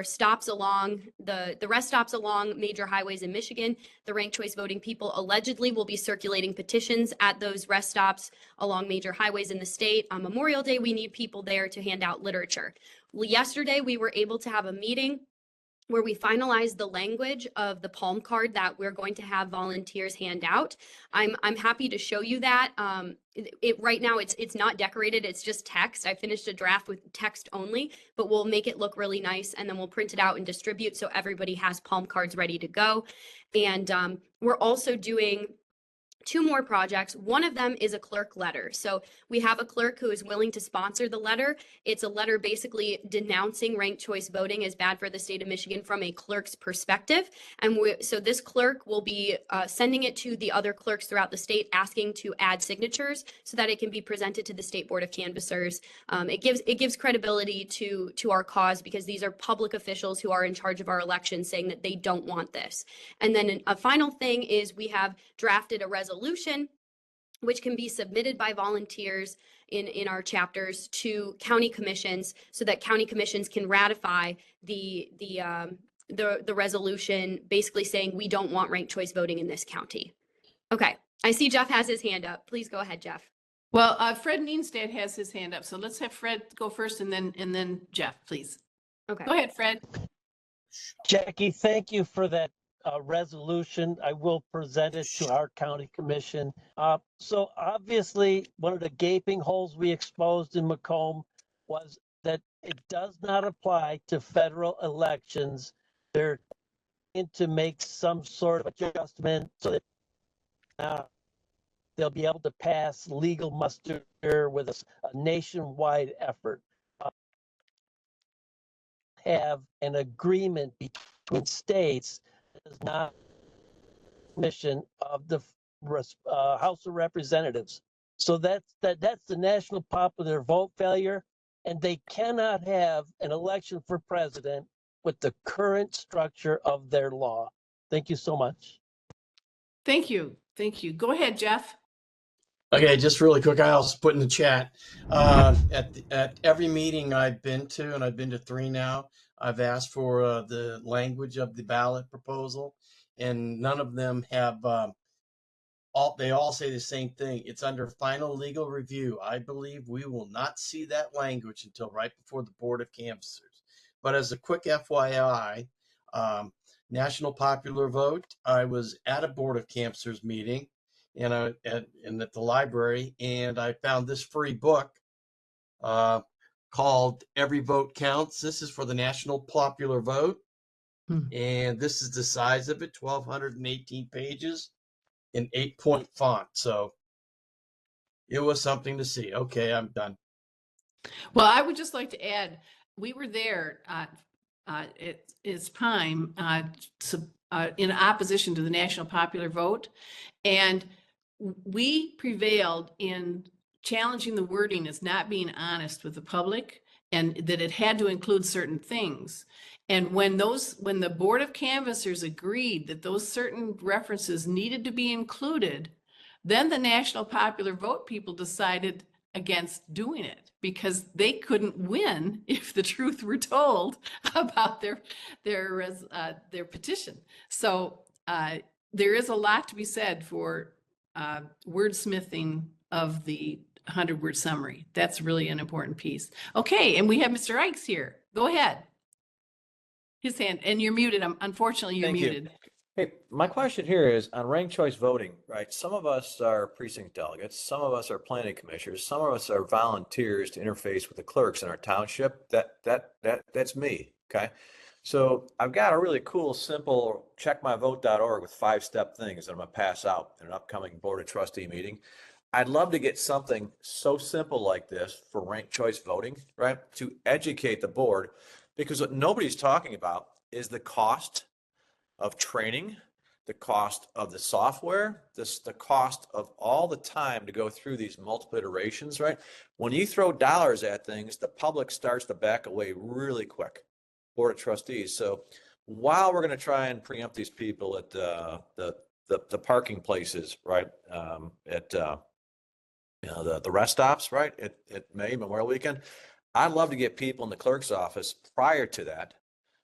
stops along the rest stops along major highways in Michigan. The ranked choice voting people allegedly will be circulating petitions at those rest stops along major highways in the state. On Memorial Day, we need people there to hand out literature. Yesterday, we were able to have a meeting where we finalized the language of the palm card that we're going to have volunteers hand out. I'm happy to show you that. Right now it's not decorated, it's just text. I finished a draft with text only, but we'll make it look really nice and then we'll print it out and distribute so everybody has palm cards ready to go. And we're also doing 2 more projects. One of them is a clerk letter. So we have a clerk who is willing to sponsor the letter. It's a letter basically denouncing ranked choice voting as bad for the state of Michigan from a clerk's perspective. And so this clerk will be sending it to the other clerks throughout the state, asking to add signatures so that it can be presented to the State Board of Canvassers. It gives credibility to our cause because these are public officials who are in charge of our elections saying that they don't want this. And then a final thing is we have drafted a resolution which can be submitted by volunteers in our chapters to county commissions so that county commissions can ratify the resolution basically saying we don't want ranked choice voting in this county. Okay, I see Jeff has his hand up. Please go ahead, Jeff. Well, Fred Neenstad has his hand up, so let's have Fred go first and then Jeff, please. Okay. Go ahead, Fred. Jacky, thank you for that resolution. I will present it to our county commission. So obviously, one of the gaping holes we exposed in Macomb was that it does not apply to federal elections. They're trying to make some sort of adjustment so that they'll be able to pass legal muster with a nationwide effort. Have an agreement between states that is not mission of the House of Representatives. So that's the national popular vote failure, and they cannot have an election for president with the current structure of their law. Thank you so much. Thank you. Thank you. Go ahead, Jeff. Okay, just really quick, I also put in the chat, at every meeting I've been to, and I've been to 3 now, I've asked for the language of the ballot proposal, and none of them have, they all say the same thing. It's under final legal review. I believe we will not see that language until right before the Board of Canvassers. But as a quick FYI, national popular vote, I was at a Board of Canvassers meeting, and at the library, and I found this free book called Every Vote Counts. This is for the national popular vote, and this is the size of it, 1,218 pages in 8-point font. So it was something to see. Okay, I'm done. Well, I would just like to add, we were there it's PIME in opposition to the national popular vote, and we prevailed in challenging the wording as not being honest with the public, and that it had to include certain things. And when the Board of Canvassers agreed that those certain references needed to be included, then the national popular vote people decided against doing it because they couldn't win if the truth were told about their petition. So there is a lot to be said for wordsmithing of the 100-word summary. That's really an important piece. Okay, and we have Mr. Ikes here. Go ahead. His hand, and you're muted. Unfortunately, you're muted. Hey, my question here is on ranked choice voting, right? Some of us are precinct delegates, some of us are planning commissioners, some of us are volunteers to interface with the clerks in our township. That's me, okay? So I've got a really cool, simple checkmyvote.org with 5-step things that I'm gonna pass out in an upcoming Board of Trustee meeting. I'd love to get something so simple like this for ranked choice voting, right? To educate the board, because what nobody's talking about is the cost of training, the cost of the software, the cost of all the time to go through these multiple iterations, right? When you throw dollars at things, the public starts to back away really quick. Board of Trustees. So while we're going to try and preempt these people at the parking places, right, at the rest stops, right, at May Memorial Weekend, I'd love to get people in the clerk's office prior to that,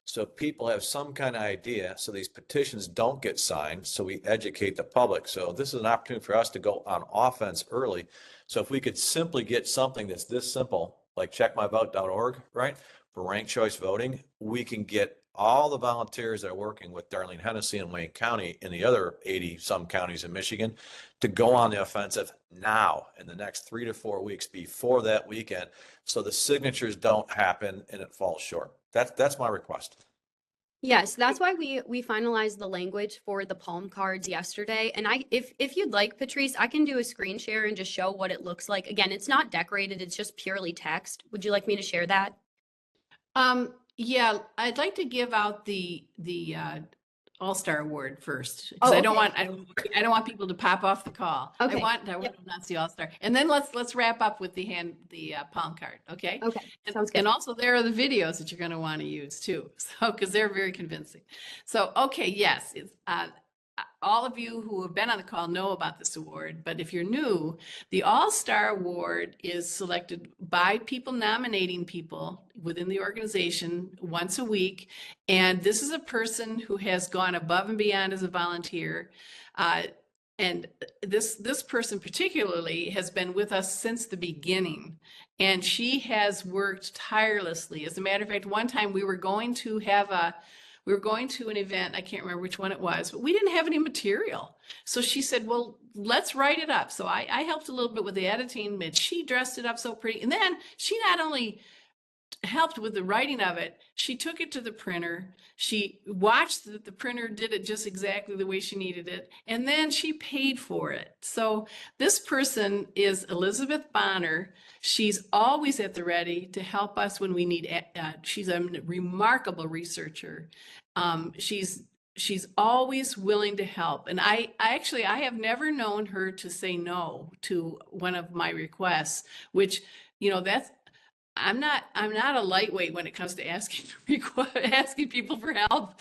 so people have some kind of idea, so these petitions don't get signed, so we educate the public. So this is an opportunity for us to go on offense early. So if we could simply get something that's this simple, like checkmyvote.org, right, for ranked choice voting, we can get all the volunteers that are working with Darlene Hennessy in Wayne County and the other 80 some counties in Michigan to go on the offensive now in the next 3 to 4 weeks before that weekend, so the signatures don't happen and it falls short. That's my request. Yes, that's why we finalized the language for the palm cards yesterday. And if you'd like, Patrice, I can do a screen share and just show what it looks like. Again, it's not decorated, it's just purely text. Would you like me to share that? Yeah, I'd like to give out the All-Star Award first, because Oh, I don't okay. want people to pop off the call. Okay. I want to announce the All-Star, and then let's wrap up with the palm card. Okay. Okay, sounds good. And also there are the videos that you're going to want to use too, so because they're very convincing. So okay, yes, it's all of you who have been on the call know about this award, but if you're new, the All-Star Award is selected by people nominating people within the organization once a week. And this is a person who has gone above and beyond as a volunteer. And this person particularly has been with us since the beginning. And she has worked tirelessly. As a matter of fact, one time we were going to have we were going to an event. I can't remember which one it was, but we didn't have any material. So she said, well, let's write it up. So I helped a little bit with the editing, but she dressed it up so pretty. And then she not only helped with the writing of it, she took it to the printer. She watched that the printer did it just exactly the way she needed it, and then she paid for it. So this person is Elizabeth Bonner. She's always at the ready to help us when we need. She's a remarkable researcher. She's always willing to help, and I have never known her to say no to one of my requests, which, that's. I'm not a lightweight when it comes to asking people for help.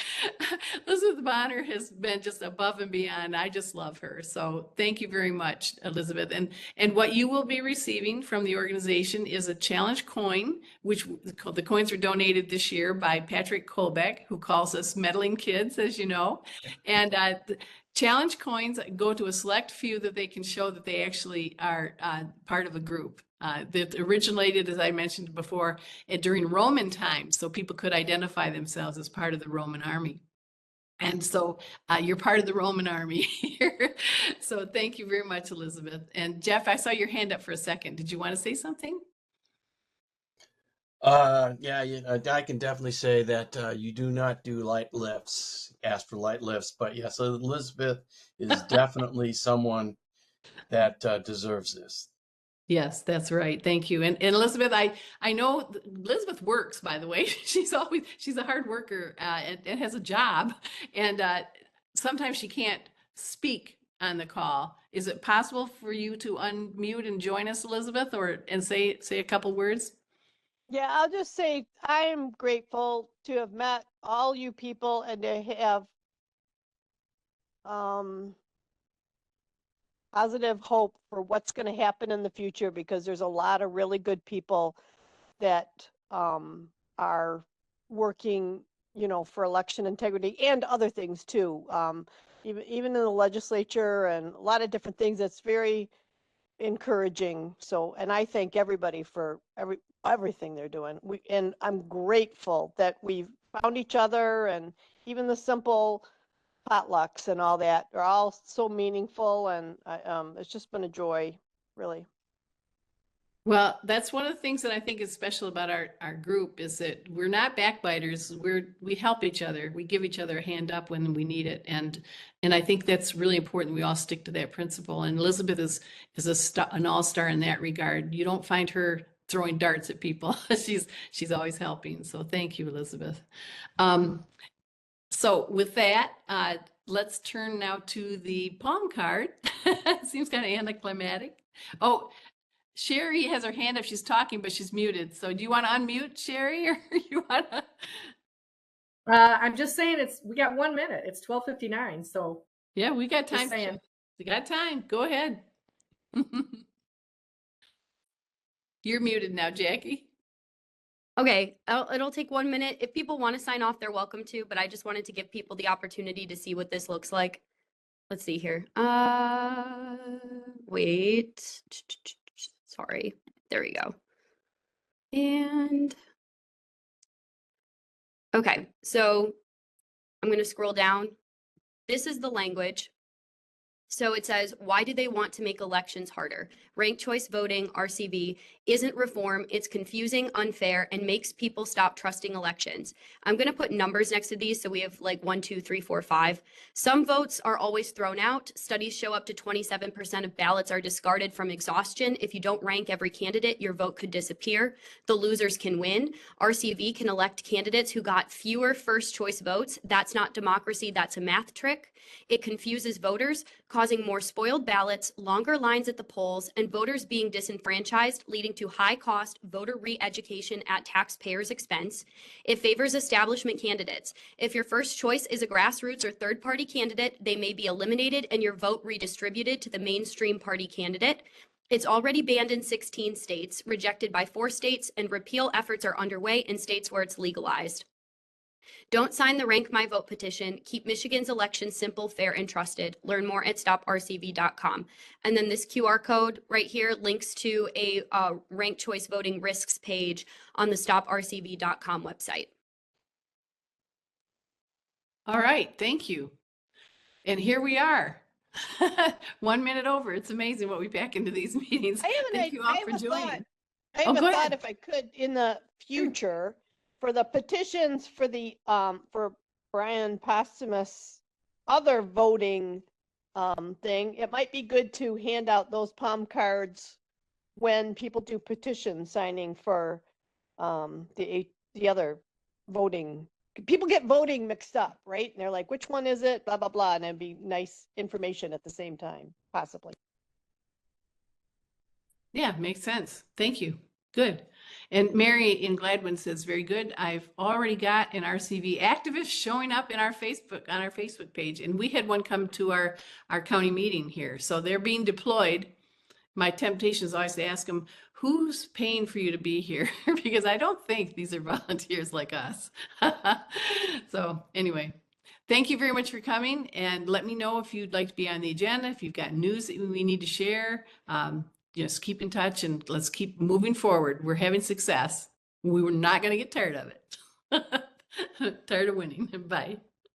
Elizabeth Bonner has been just above and beyond. I just love her. So thank you very much, Elizabeth. And what you will be receiving from the organization is a challenge coin, which the coins were donated this year by Patrick Kolbeck, who calls us meddling kids, as you know. And challenge coins go to a select few that they can show that they actually are part of a group. That originated, as I mentioned before, during Roman times, so people could identify themselves as part of the Roman army. And so you're part of the Roman army here. So thank you very much, Elizabeth. And Jeff, I saw your hand up for a second. Did you want to say something? I can definitely say that you do not do light lifts, ask for light lifts, but yes, Elizabeth is definitely someone that deserves this. Yes, that's right. Thank you. And Elizabeth, I know Elizabeth works, by the way. She's a hard worker and has a job. And sometimes she can't speak on the call. Is it possible for you to unmute and join us, Elizabeth, and say a couple words? Yeah, I'll just say I am grateful to have met all you people and to have positive hope for what's going to happen in the future, because there's a lot of really good people that are working, for election integrity and other things too. Even in the legislature and a lot of different things. That's very encouraging. So, and I thank everybody for everything they're doing. And I'm grateful that we've found each other, and even the simple potlucks and all that are all so meaningful, and it's just been a joy, really. Well, that's one of the things that I think is special about our group, is that we're not backbiters. We help each other. We give each other a hand up when we need it. And I think that's really important. We all stick to that principle. And Elizabeth is an all-star in that regard. You don't find her throwing darts at people. She's always helping. So thank you, Elizabeth. So with that, let's turn now to the palm card. Seems kind of anticlimactic. Oh, Sherry has her hand up. She's talking, but she's muted. So do you want to unmute, Sherry, or you want to? I'm just saying we got 1 minute. It's 12:59. So yeah, we got time. We got time. Go ahead. You're muted now, Jacky. Okay, it'll take 1 minute. If people want to sign off, they're welcome to, but I just wanted to give people the opportunity to see what this looks like. Let's see here. Wait. Sorry. There we go. And okay, so I'm going to scroll down. This is the language. So it says, why do they want to make elections harder? Ranked choice voting, RCV, isn't reform. It's confusing, unfair, and makes people stop trusting elections. I'm going to put numbers next to these. So we have like 1, 2, 3, 4, 5. Some votes are always thrown out. Studies show up to 27% of ballots are discarded from exhaustion. If you don't rank every candidate, your vote could disappear. The losers can win. RCV can elect candidates who got fewer first choice votes. That's not democracy. That's a math trick. It confuses voters, causing more spoiled ballots, longer lines at the polls, and voters being disenfranchised, leading to high-cost voter re-education at taxpayers' expense. It favors establishment candidates. If your first choice is a grassroots or third-party candidate, they may be eliminated and your vote redistributed to the mainstream party candidate. It's already banned in 16 states, rejected by 4 states, and repeal efforts are underway in states where it's legalized. Don't sign the Rank My Vote petition. Keep Michigan's elections simple, fair, and trusted. Learn more at stoprcv.com. And then this QR code right here links to a ranked choice voting risks page on the stoprcv.com website. All right, thank you. And here we are. 1 minute over. It's amazing what we pack into these meetings. Thank you all for joining. I have go a thought, ahead. if I could, in the future, for the petitions for the for Brian Posthumous other voting thing, it might be good to hand out those palm cards when people do petition signing for the other voting. People get voting mixed up, right? And they're like, which one is it? Blah blah blah, and it'd be nice information at the same time, possibly. Yeah, makes sense. Thank you. Good. And Mary in Gladwin says, very good. I've already got an RCV activist showing up in our Facebook, on our Facebook page. And we had one come to our county meeting here. So they're being deployed. My temptation is always to ask them, who's paying for you to be here? Because I don't think these are volunteers like us. So anyway, thank you very much for coming. And let me know if you'd like to be on the agenda, if you've got news that we need to share. Just keep in touch and let's keep moving forward. We're having success. We were not going to get tired of it. Tired of winning. Bye.